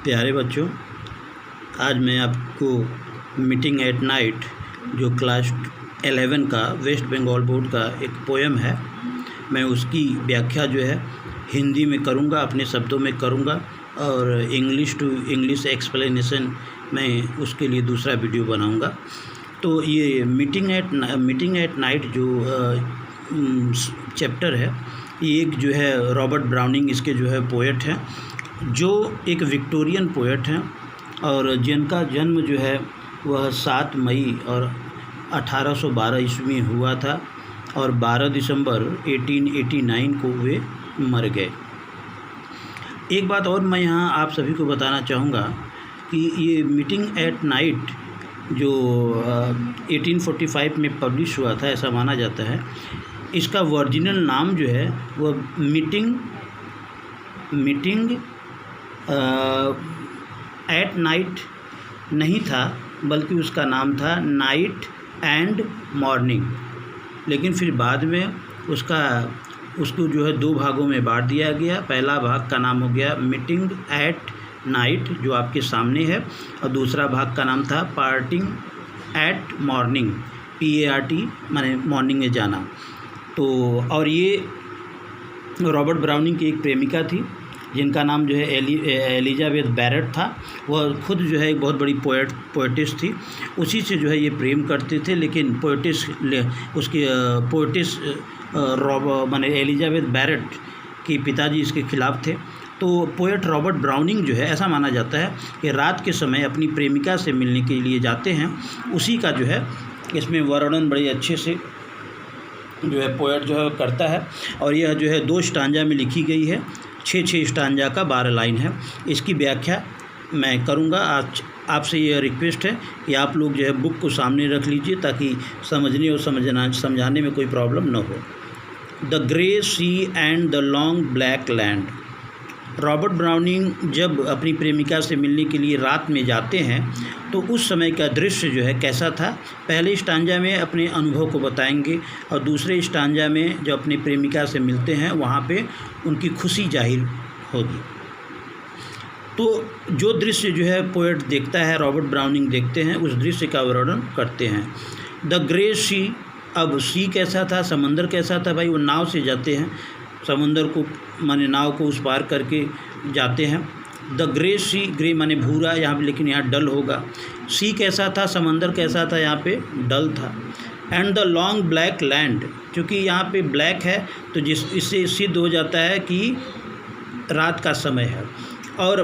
प्यारे बच्चों, आज मैं आपको मीटिंग एट नाइट जो क्लास 11 का वेस्ट बंगाल बोर्ड का एक पोएम है, मैं उसकी व्याख्या जो है हिंदी में करूँगा, अपने शब्दों में करूँगा और इंग्लिश टू इंग्लिश एक्सप्लेनेशन मैं उसके लिए दूसरा वीडियो बनाऊँगा। तो ये मीटिंग एट नाइट जो चैप्टर है, ये एक जो है रॉबर्ट ब्राउनिंग इसके जो है पोएट हैं, जो एक विक्टोरियन पोएट हैं और जिनका जन्म जो है वह 7 मई और 1812 ईस्वी में हुआ था और 12 दिसंबर 1889 को वे मर गए। एक बात और मैं यहाँ आप सभी को बताना चाहूँगा कि ये मीटिंग एट नाइट जो 1845 में पब्लिश हुआ था, ऐसा माना जाता है। इसका ओरिजिनल नाम जो है वह मीटिंग एट नाइट नहीं था, बल्कि उसका नाम था नाइट एंड मॉर्निंग। लेकिन फिर बाद में उसको जो है 2 भागों में बांट दिया गया। पहला भाग का नाम हो गया मीटिंग एट नाइट जो आपके सामने है, और दूसरा भाग का नाम था पार्टिंग एट मॉर्निंग, PART माने मॉर्निंग में जाना। तो और ये रॉबर्ट ब्राउनिंग की एक प्रेमिका थी जिनका नाम जो है एलिजाबेथ बैरेट था। वह खुद जो है एक बहुत बड़ी पोएटिस थी, उसी से जो है ये प्रेम करते थे। लेकिन पोएटिस माने एलिजाबेथ बैरेट के पिताजी इसके खिलाफ थे। तो पोएट रॉबर्ट ब्राउनिंग जो है, ऐसा माना जाता है कि रात के समय अपनी प्रेमिका से मिलने के लिए जाते हैं। उसी का जो है इसमें वर्णन बड़े अच्छे से जो है पोएट जो है करता है। और यह जो है 2 स्टांजा में लिखी गई है, 6 स्टांजा का 12 लाइन है। इसकी व्याख्या मैं करूँगा। आज आपसे यह रिक्वेस्ट है कि आप लोग जो है बुक को सामने रख लीजिए ताकि समझने और समझाने में कोई प्रॉब्लम न हो। The grey sea and the long black land. Robert Browning जब अपनी प्रेमिका से मिलने के लिए रात में जाते हैं तो उस समय का दृश्य जो है कैसा था, पहले स्टांजा में अपने अनुभव को बताएंगे और दूसरे स्टांजा में जब अपनी प्रेमिका से मिलते हैं वहाँ पे उनकी खुशी जाहिर होगी। तो जो दृश्य जो है पोएट देखता है, रॉबर्ट ब्राउनिंग देखते हैं, उस दृश्य का वर्णन करते हैं। द ग्रे सी, अब सी कैसा था, समंदर कैसा था भाई, वो नाव से जाते हैं, समुंदर को माने नाव को उस पार करके जाते हैं। द ग्रे सी, ग्रे माने भूरा यहाँ पे, लेकिन यहाँ डल होगा। सी कैसा था, समंदर कैसा था, यहाँ पे डल था। And the long black land, क्योंकि यहाँ पे ब्लैक है तो इससे सिद्ध हो जाता है कि रात का समय है। और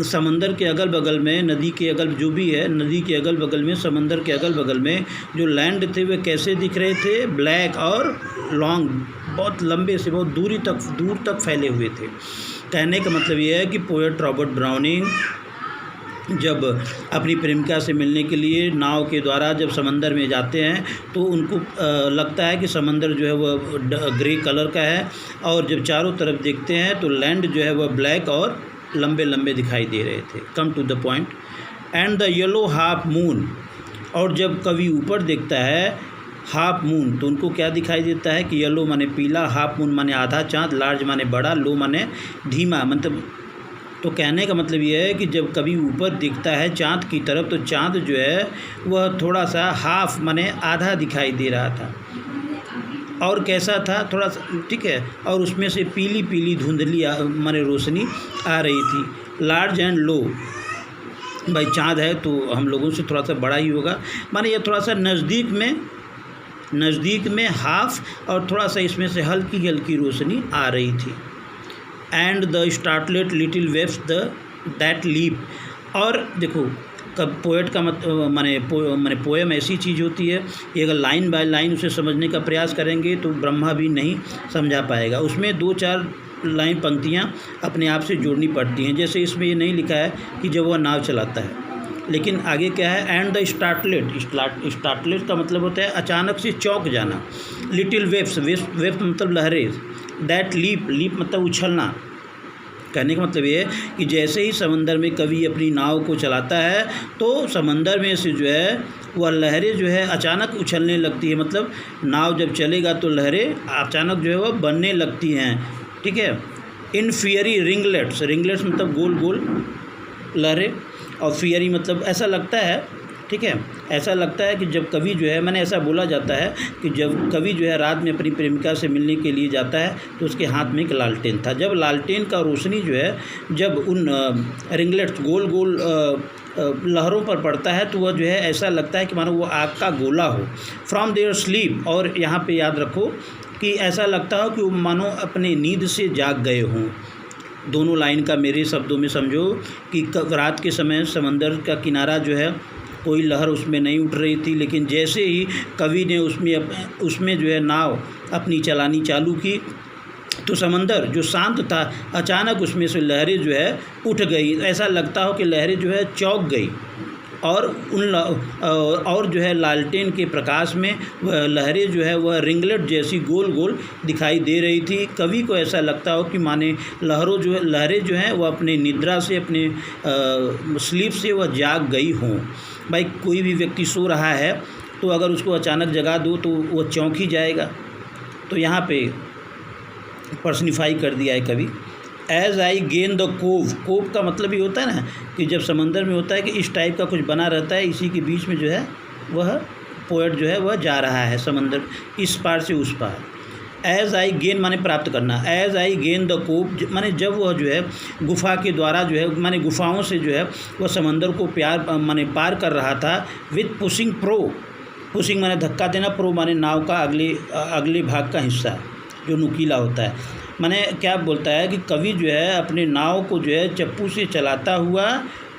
समंदर के अगल बगल में, नदी के अगल जो भी है, नदी के अगल बगल में, समंदर के अगल बगल में जो लैंड थे वे कैसे दिख रहे थे, ब्लैक और लॉन्ग, बहुत लंबे से बहुत दूर तक फैले हुए थे। कहने का मतलब ये है कि पोएट रॉबर्ट ब्राउनिंग जब अपनी प्रेमिका से मिलने के लिए नाव के द्वारा जब समंदर में जाते हैं तो उनको लगता है कि समंदर जो है वह ग्रे कलर का है, और जब चारों तरफ देखते हैं तो लैंड जो है वह ब्लैक और लंबे लंबे दिखाई दे रहे थे। Come to the point. And the yellow half moon, और जब कवि ऊपर देखता है हाफ मून तो उनको क्या दिखाई देता है कि येलो माने पीला, हाफ मून माने आधा चाँद, लार्ज माने बड़ा, लो माने धीमा, मतलब तो कहने का मतलब ये है कि जब कभी ऊपर दिखता है चाँद की तरफ तो चाँद जो है वह थोड़ा सा हाफ माने आधा दिखाई दे रहा था। और कैसा था, थोड़ा सा, ठीक है, और उसमें से पीली पीली धुंधली माने रोशनी आ रही थी। लार्ज एंड लो, भाई चाँद है तो हम लोगों से थोड़ा सा बड़ा ही होगा, माने ये थोड़ा सा नज़दीक में हाफ, और थोड़ा सा इसमें से हल्की हल्की रोशनी आ रही थी। And the startled little waves that leap, और देखो कब पोएट का माने पोएम ऐसी चीज़ होती है कि अगर लाइन बाय लाइन उसे समझने का प्रयास करेंगे तो ब्रह्मा भी नहीं समझा पाएगा। उसमें 2-4 लाइन पंक्तियाँ अपने आप से जोड़नी पड़ती हैं। जैसे इसमें ये नहीं लिखा है कि जब वह नाव चलाता है, लेकिन आगे क्या है, एंड द स्टार्टलेट का मतलब होता है अचानक से चौंक जाना। लिटिल वेव्स मतलब लहरें, दैट लीप मतलब उछलना। कहने का मतलब ये है कि जैसे ही समंदर में कवि अपनी नाव को चलाता है तो समंदर में से जो है वह लहरें जो है अचानक उछलने लगती है। मतलब नाव जब चलेगा तो लहरें अचानक जो है वह बनने लगती हैं, ठीक है। इन फियरी रिंगलेट्स मतलब गोल गोल लहरें, और फियरी मतलब ऐसा लगता है, ठीक है, ऐसा लगता है कि जब कवि जो है, मैंने ऐसा बोला जाता है कि जब कवि जो है रात में अपनी प्रेमिका से मिलने के लिए जाता है तो उसके हाथ में एक लालटेन था। जब लालटेन का रोशनी जो है जब उन रिंगलेट्स गोल गोल लहरों पर पड़ता है तो वह जो है ऐसा लगता है कि मानो वो आग का गोला हो। फ्रॉम देयर स्लीप, और यहाँ पे याद रखो कि ऐसा लगता हो कि वो मानो अपने नींद से जाग गए हों। दोनों लाइन का मेरे शब्दों में समझो कि रात के समय समंदर का किनारा जो है, कोई लहर उसमें नहीं उठ रही थी, लेकिन जैसे ही कवि ने उसमें जो है नाव अपनी चलानी चालू की तो समंदर जो शांत था अचानक उसमें से लहरें जो है उठ गई। ऐसा लगता हो कि लहरें जो है चौंक गई, और जो है लालटेन के प्रकाश में वह लहरें जो है वह रिंगलेट जैसी गोल गोल दिखाई दे रही थी। कवि को ऐसा लगता हो कि माने लहरें जो हैं वह अपने निद्रा से, अपने स्लीप से वह जाग गई हों। भाई कोई भी व्यक्ति सो रहा है तो अगर उसको अचानक जगा दो तो वह चौंक ही जाएगा। तो यहाँ पे पर्सनिफाई कर दिया है कवि। As I gain the cove, cove का मतलब ये होता है ना कि जब समंदर में होता है कि इस टाइप का कुछ बना रहता है, इसी के बीच में जो है वह पोएट जो है वह जा रहा है समंदर इस पार से उस पार। एज आई गेन माने प्राप्त करना, as I gain the cove माने जब वह जो है गुफा के द्वारा जो है माने गुफाओं से जो है वह समंदर को माने पार कर रहा था। विथ पुशिंग प्रो, पुशिंग माने धक्का देना, प्रो माने नाव का अगले भाग का हिस्सा जो नुकीला होता है। माने क्या बोलता है कि कवि जो है अपने नाव को जो है चप्पू से चलाता हुआ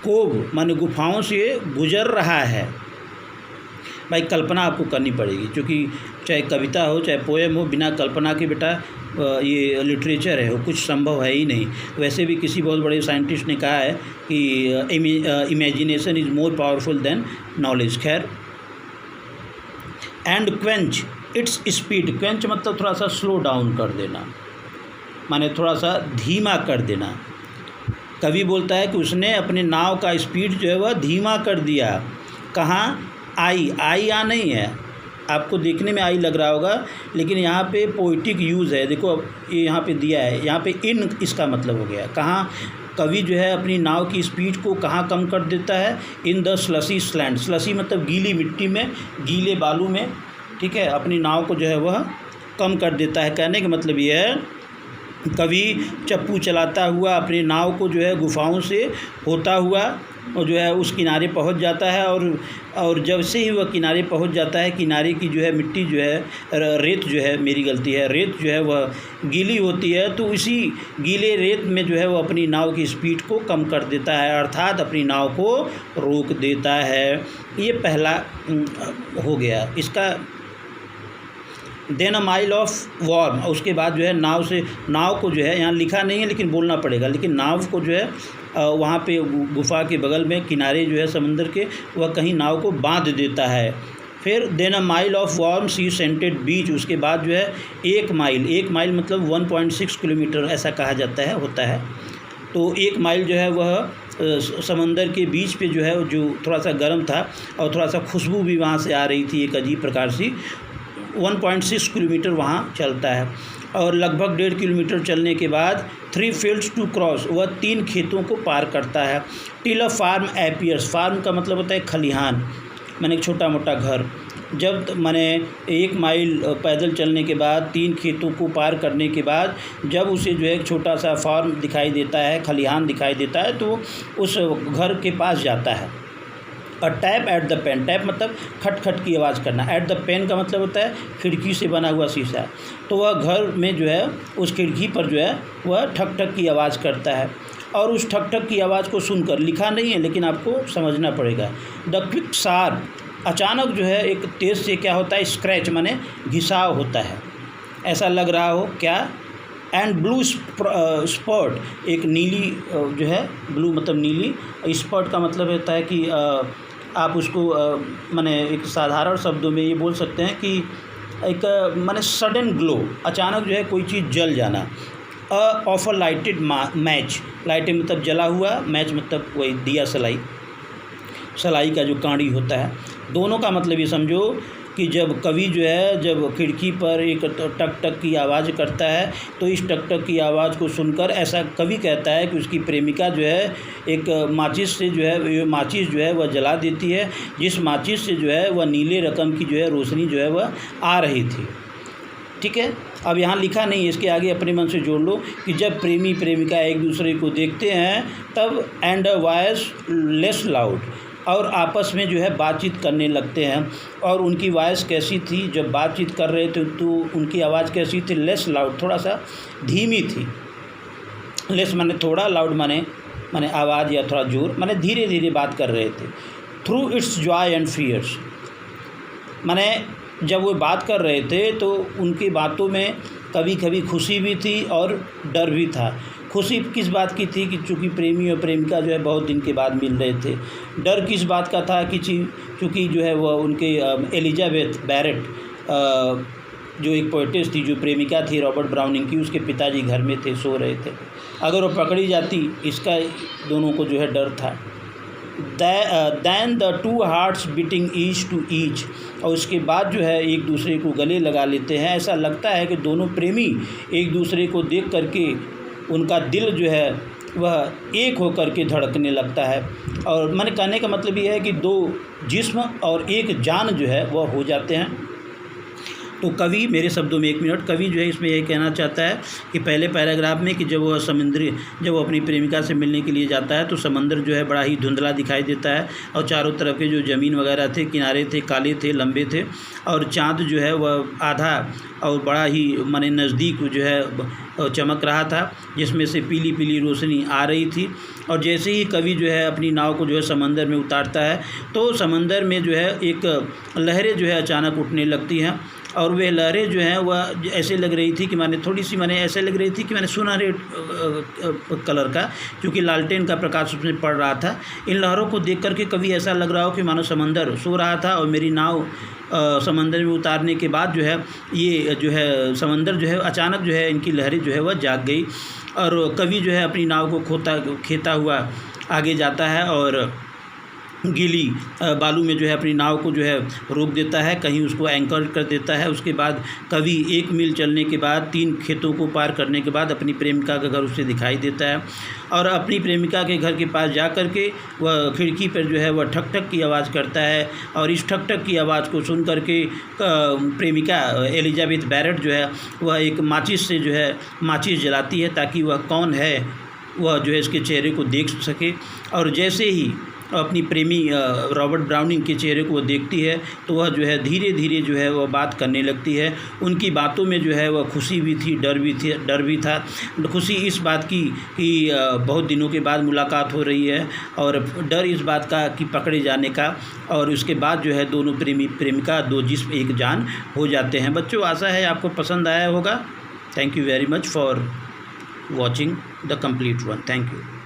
कोव माने गुफाओं से गुजर रहा है। भाई कल्पना आपको करनी पड़ेगी, क्योंकि चाहे कविता हो चाहे पोएम हो, बिना कल्पना के बेटा ये लिटरेचर है वो कुछ संभव है ही नहीं। वैसे भी किसी बहुत बड़े साइंटिस्ट ने कहा है कि imagination is more powerful than knowledge. खैर, and quench its speed, quench मतलब थोड़ा सा स्लो डाउन कर देना, माने थोड़ा सा धीमा कर देना। कवि बोलता है कि उसने अपने नाव का स्पीड जो है वह धीमा कर दिया। कहाँ? आई आ नहीं है, आपको देखने में आई लग रहा होगा, लेकिन यहाँ पे पोइटिक यूज़ है। देखो अब ये यहाँ पे दिया है, यहाँ पे इन इसका मतलब हो गया। कहाँ कवि जो है अपनी नाव की स्पीड को कहाँ कम कर देता है? इन द स्लसी स्लैंड, स्लसी मतलब गीली मिट्टी में, गीले बालू में, ठीक है, अपनी नाव को जो है वह कम कर देता है। कहने का मतलब ये है कवि चप्पू चलाता हुआ अपने नाव को जो है गुफाओं से होता हुआ और जो है उस किनारे पहुंच जाता है, और जब से ही वह किनारे पहुंच जाता है, किनारे की जो है मिट्टी जो है, रेत जो है, मेरी गलती है, रेत जो है वह गीली होती है, तो इसी गीले रेत में जो है वह अपनी नाव की स्पीड को कम कर देता है, अर्थात अपनी नाव को रोक देता है। ये पहला हो गया इसका। Then a mile of warm, उसके बाद जो है नाव को जो है, यहाँ लिखा नहीं है लेकिन बोलना पड़ेगा, लेकिन नाव को जो है वहाँ पे गुफा के बगल में किनारे जो है समंदर के, वह कहीं नाव को बांध देता है। फिर then a mile of warm sea scented beach, उसके बाद जो है 1 माइल मतलब 1.6 किलोमीटर ऐसा कहा जाता है, होता है। तो 1 माइल जो है वह समंदर के बीच पे जो है, जो थोड़ा सा गर्म था और थोड़ा सा खुशबू भी वहाँ से आ रही थी एक अजीब प्रकार सी। 1.6 किलोमीटर वहाँ चलता है, और लगभग 1.5 किलोमीटर चलने के बाद 3 फील्ड्स टू क्रॉस, वह 3 खेतों को पार करता है। Till a farm appears, farm का मतलब होता है खलिहान, माने एक छोटा मोटा घर। जब माने 1 माइल पैदल चलने के बाद 3 खेतों को पार करने के बाद जब उसे जो है एक छोटा सा फार्म दिखाई देता है, खलिहान दिखाई देता है, तो उस घर के पास जाता है। और tap at the pane, tap मतलब खट खट की आवाज़ करना, एट द पेन का मतलब होता है खिड़की से बना हुआ शीशा। तो वह घर में जो है उस खिड़की पर जो है वह ठक ठक की आवाज़ करता है, और उस ठक ठक की आवाज़ को सुनकर, लिखा नहीं है लेकिन आपको समझना पड़ेगा, द क्विक शार्प, अचानक जो है एक तेज़ से क्या होता है, स्क्रैच माने घिसाव होता है, ऐसा लग रहा हो क्या। एंड ब्लू स्पॉट, एक नीली जो है, ब्लू मतलब नीली, स्पॉट का मतलब होता है कि आप उसको माने एक साधारण शब्दों में ये बोल सकते हैं कि एक माने सडन ग्लो, अचानक जो है कोई चीज़ जल जाना। Of a lighted match, lighted मतलब जला हुआ, मैच मतलब वही दिया, सलाई का जो कांडी होता है। दोनों का मतलब ये समझो कि जब कवि जो है जब खिड़की पर एक टक टक की आवाज़ करता है तो इस टक टक की आवाज़ को सुनकर ऐसा कवि कहता है कि उसकी प्रेमिका जो है एक माचिस से जो है माचिस जो है वह जला देती है, जिस माचिस से जो है वह नीले रकम की जो है रोशनी जो है वह आ रही थी। ठीक है, अब यहाँ लिखा नहीं है, इसके आगे अपने मन से जोड़ लो कि जब प्रेमी प्रेमिका एक दूसरे को देखते हैं तब and a voice less loud, और आपस में जो है बातचीत करने लगते हैं। और उनकी वॉइस कैसी थी, जब बातचीत कर रहे थे तो उनकी आवाज़ कैसी थी, लेस लाउड, थोड़ा सा धीमी थी। लेस माने थोड़ा, लाउड माने आवाज़ या थोड़ा जोर, माने धीरे धीरे बात कर रहे थे। Through its joys and fears, माने जब वो बात कर रहे थे तो उनकी बातों में कभी कभी खुशी भी थी और डर भी था। खुशी किस बात की थी कि चूँकि प्रेमी और प्रेमिका जो है बहुत दिन के बाद मिल रहे थे। डर किस बात का था कि चूँकि जो है वह उनके एलिजाबेथ बैरेट जो एक पोएटेस थी, जो प्रेमिका थी रॉबर्ट ब्राउनिंग की, उसके पिताजी घर में थे, सो रहे थे। अगर वो पकड़ी जाती, इसका दोनों को जो है डर था। Than the two hearts beating each to each, और उसके बाद जो है एक दूसरे को गले लगा लेते हैं। ऐसा लगता है कि दोनों प्रेमी एक दूसरे को देख करके उनका दिल जो है वह एक होकर के धड़कने लगता है। और मैंने कहने का मतलब ये है कि दो जिस्म और एक जान जो है वह हो जाते हैं। तो कवि, मेरे शब्दों में 1 मिनट, कवि जो है इसमें यही कहना चाहता है कि पहले पैराग्राफ में कि जब वो अपनी प्रेमिका से मिलने के लिए जाता है तो समंदर जो है बड़ा ही धुंधला दिखाई देता है, और चारों तरफ के जो ज़मीन वगैरह थे, किनारे थे, काले थे, लंबे थे, और चाँद जो है वह आधा और बड़ा ही माने नज़दीक जो है चमक रहा था, जिसमें से पीली पीली रोशनी आ रही थी। और जैसे ही कवि जो है अपनी नाव को जो है समंदर में उतारता है तो समंदर में जो है एक लहरें जो है अचानक उठने लगती हैं, और वे लहरें जो हैं वह ऐसे लग रही थी कि ऐसे लग रही थी कि सुनहरे कलर का, क्योंकि लालटेन का प्रकाश उसमें पड़ रहा था। इन लहरों को देख करके कभी ऐसा लग रहा हो कि मानो समंदर सो रहा था और मेरी नाव समंदर में उतारने के बाद जो है ये जो है समंदर जो है अचानक जो है इनकी लहरें जो है वह जाग गई, और कवि जो है अपनी नाव को खेता हुआ आगे जाता है और गीली बालू में जो है अपनी नाव को जो है रोक देता है, कहीं उसको एंकर कर देता है। उसके बाद कवि 1 मील चलने के बाद 3 खेतों को पार करने के बाद अपनी प्रेमिका का घर उसे दिखाई देता है, और अपनी प्रेमिका के घर के पास जा कर के वह खिड़की पर जो है वह ठक ठक की आवाज़ करता है, और इस ठक ठक की आवाज़ को सुन कर के प्रेमिका एलिजाबेथ बैरेट जो है वह एक माचिस से जो है माचिस जलाती है, ताकि वह कौन है वह जो है इसके चेहरे को देख सके। और जैसे ही अपनी प्रेमी रॉबर्ट ब्राउनिंग के चेहरे को वो देखती है तो वह जो है धीरे धीरे जो है वह बात करने लगती है। उनकी बातों में जो है वह खुशी भी थी, डर भी था। खुशी इस बात की कि बहुत दिनों के बाद मुलाकात हो रही है, और डर इस बात का कि पकड़े जाने का, और उसके बाद जो है दोनों प्रेमी प्रेमिका 2 जिस्म एक जान हो जाते हैं। बच्चों, आशा है आपको पसंद आया होगा। Thank you very much for watching the complete one. Thank you.